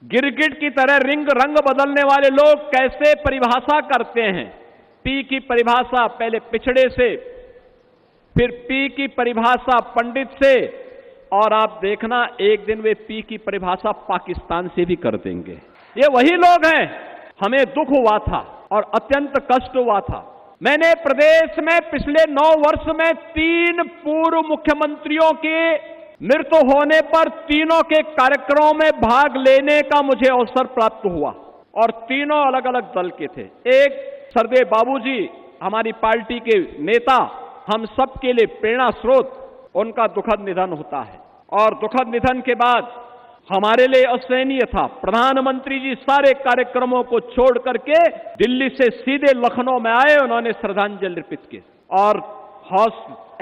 गिरगिट की तरह रंग बदलने वाले लोग कैसे परिभाषा करते हैं। पी की परिभाषा पहले पिछड़े से, फिर पी की परिभाषा पंडित से, और आप देखना एक दिन वे पी की परिभाषा पाकिस्तान से भी कर देंगे। ये वही लोग हैं। हमें दुख हुआ था और अत्यंत कष्ट हुआ था। मैंने प्रदेश में पिछले 9 वर्ष में 3 पूर्व मुख्यमंत्रियों के मृत्यु होने पर तीनों के कार्यक्रमों में भाग लेने का मुझे अवसर प्राप्त हुआ, और तीनों अलग अलग दल के थे। एक सरदेव बाबूजी, हमारी पार्टी के नेता, हम सबके लिए प्रेरणा स्रोत, उनका दुखद निधन होता है, और दुखद निधन के बाद हमारे लिए असहनीय था। प्रधानमंत्री जी सारे कार्यक्रमों को छोड़ करके दिल्ली से सीधे लखनऊ में आए, उन्होंने श्रद्धांजलि अर्पित की, और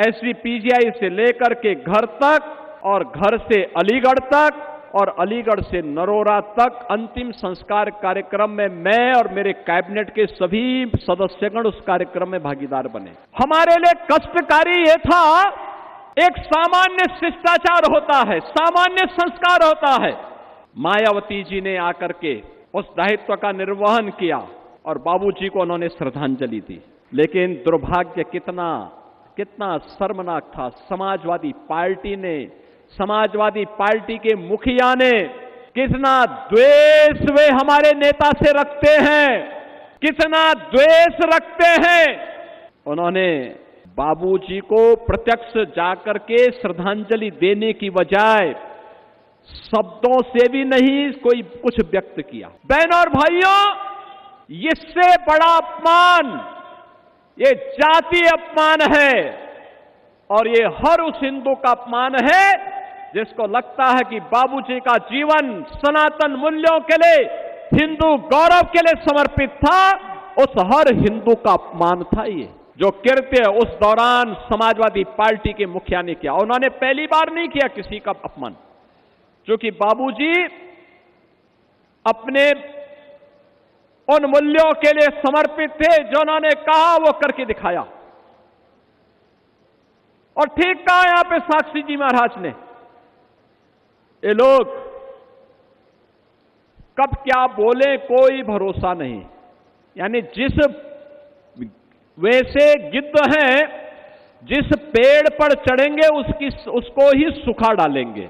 SVPGI से लेकर के घर तक, और घर से अलीगढ़ तक, और अलीगढ़ से नरोरा तक अंतिम संस्कार कार्यक्रम में मैं और मेरे कैबिनेट के सभी सदस्यगण उस कार्यक्रम में भागीदार बने। हमारे लिए कष्टकारी यह था, एक सामान्य शिष्टाचार होता है, सामान्य संस्कार होता है। मायावती जी ने आकर के उस दायित्व का निर्वहन किया और बाबूजी को उन्होंने श्रद्धांजलि दी। लेकिन दुर्भाग्य कितना शर्मनाक था। समाजवादी पार्टी ने, समाजवादी पार्टी के मुखिया ने, कितना द्वेष वे हमारे नेता से रखते हैं, कितना द्वेष रखते हैं। उन्होंने बाबूजी को प्रत्यक्ष जाकर के श्रद्धांजलि देने की बजाय शब्दों से भी नहीं कोई कुछ व्यक्त किया। बहनों और भाइयों, इससे बड़ा अपमान ये जातीय अपमान है, और ये हर उस हिंदू का अपमान है जिसको लगता है कि बाबूजी का जीवन सनातन मूल्यों के लिए, हिंदू गौरव के लिए समर्पित था। उस हर हिंदू का अपमान था ये, जो कृत्य उस दौरान समाजवादी पार्टी के मुखिया ने किया। उन्होंने पहली बार नहीं किया किसी का अपमान, क्योंकि बाबूजी अपने उन मूल्यों के लिए समर्पित थे जो उन्होंने कहा वो करके दिखाया। और ठीक कहा यहां पे साक्षी जी महाराज ने, ये लोग कब क्या बोले कोई भरोसा नहीं। यानी जिस वैसे गिद्ध हैं, जिस पेड़ पर चढ़ेंगे उसको ही सुखा डालेंगे।